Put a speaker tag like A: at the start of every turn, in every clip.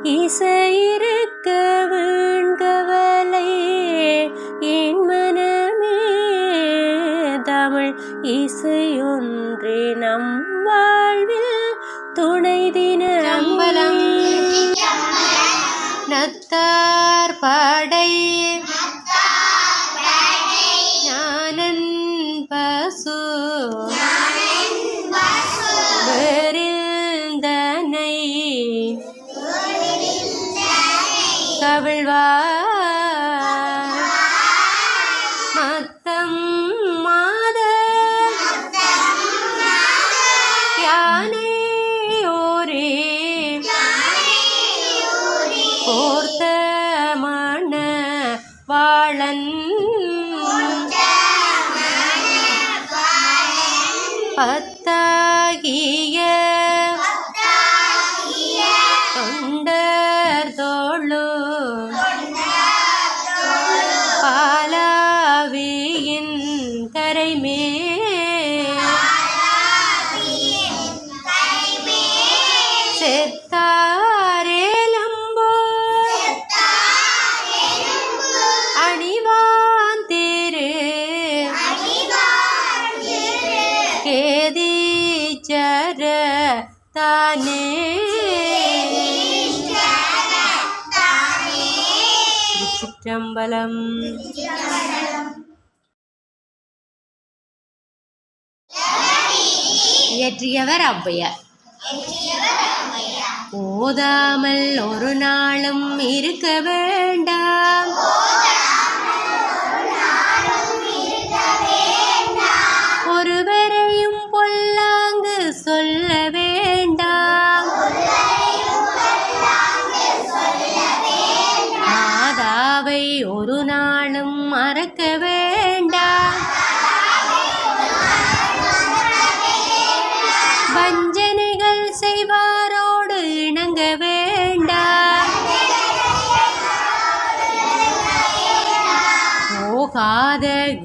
A: இசையிருக்க வீண்கவலை என் மனமே தமிழ் இசையொன்றே நம் வாழ்வில் துணை தினம்பலம் நத்தார் படை ஞானன் பசு வெறிந்தனை கவிழ்வார் மத்தம் மாத யானை ஓரே கோர்த்த மண வாழன் பத்தாகிய தொண்டர் தோளு பாலாவியின் கரைமே செத்தாரேலம்போ அணிவான் திரு கேதீச்சர தானே திருச்சிற்றம்பலம். இயற்றியவர் ஔவையார். ஓதாமல் ஒரு நாளும் இருக்க வேண்டாம், ஒருவரையும் பொல்லாங்கு சொல்ல வேண்டாம், மாதாவை ஒரு நாளும் மறக்க வேண்டாம், வஞ்சனைகள் செய்வாரோடு இணங்க வேண்டாம், போகாத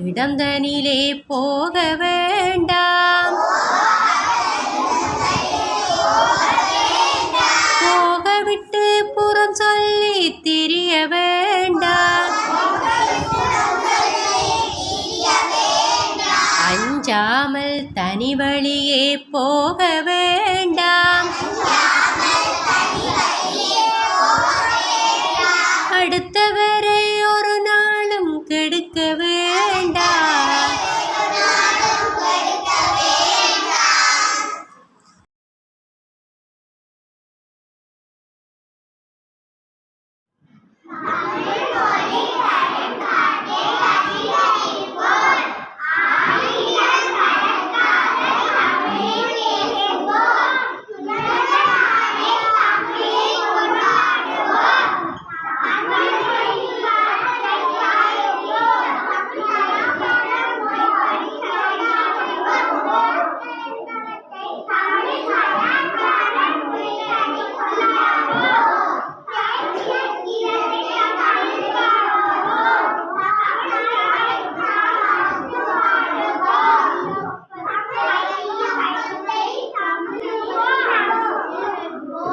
A: இடந்தனிலே போக வேண்டாம், போகவிட்டு புறம் சொல்லி திரிய வேண்டாம், அஞ்சாமல் தனி வழியே போக வேண்டாம், அடுத்தவரை ஒரு நாளும் கெடுக்க வேண்டாம்,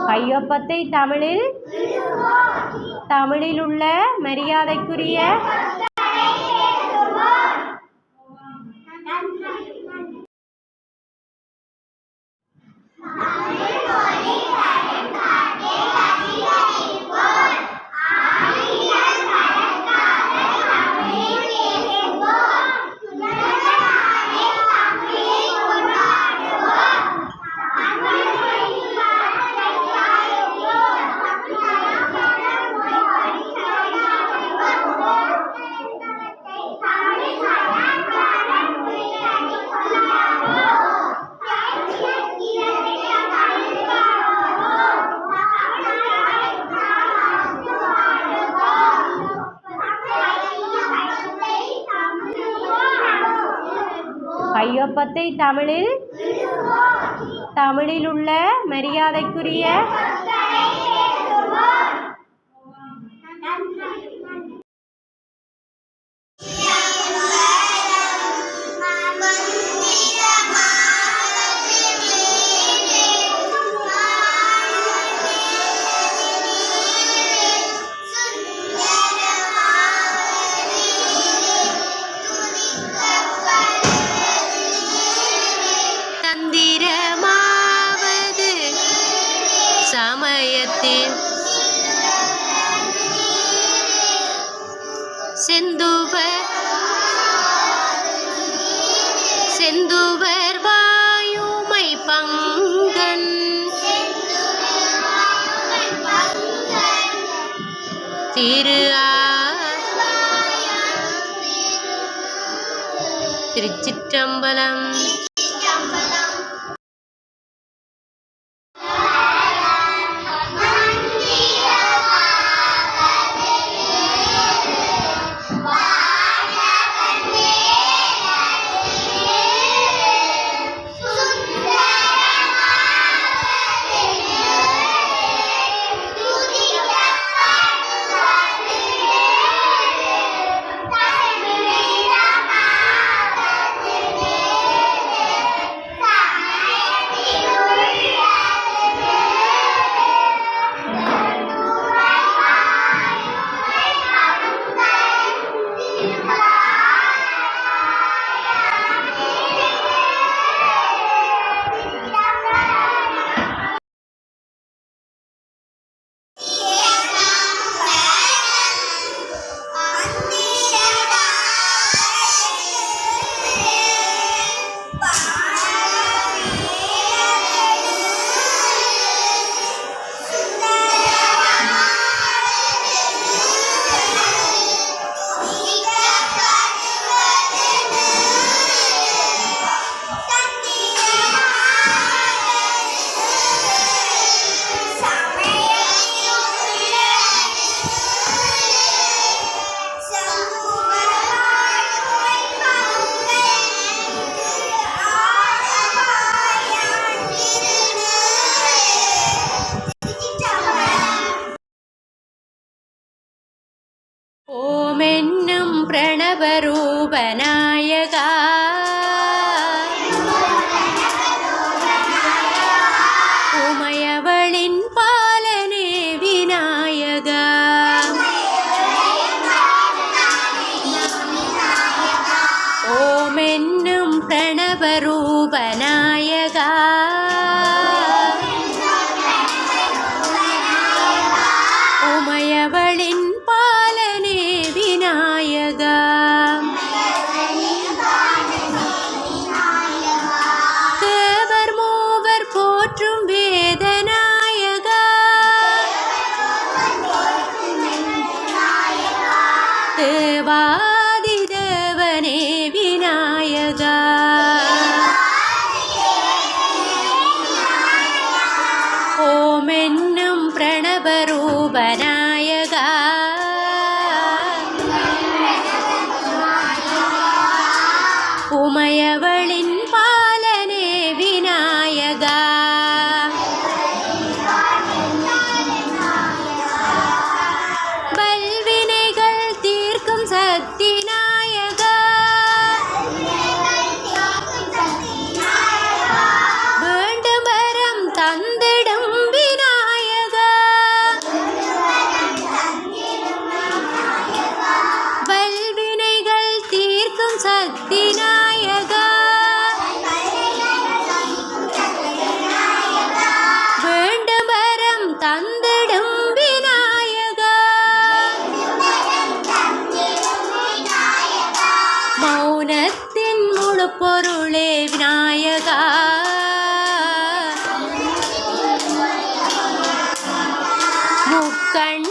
A: கையொப்பத்தை தமிழில் உள்ள மரியாதைக்குரிய கையொப்பத்தை தமிழில் உள்ள மரியாதைக்குரிய சமயத்தில் செந்துவர் வாயுமை பங்கன் திருச்சிற்றம்பலம். ஓமென்னும் பிரணவரூபநாயகா உமையவளின் பாலனே விநாயகா ஓமென்னும் பிரணவரூபநாயகா உமையவளின் பாலனே விநாயகா தேவர் மூவர் போற்றும் வேதநாயகா தேவாதி தேவனே விநாயகா ஓமென்னும் பிரணவரூபநாயகா உமையவளின் பாலனே விநாயகா பல்வினைகள் தீர்க்கும் சக்தி நாயகா வேண்டும் வரம் தந்திடும் விநாயகா பல்வினைகள் தீர்க்கும் சக்தி நாயகா வேண்டும் வரம் தந்திடும் விநாயகா மௌனத்தின் முழு பொருளே விநாயகா முக்கண்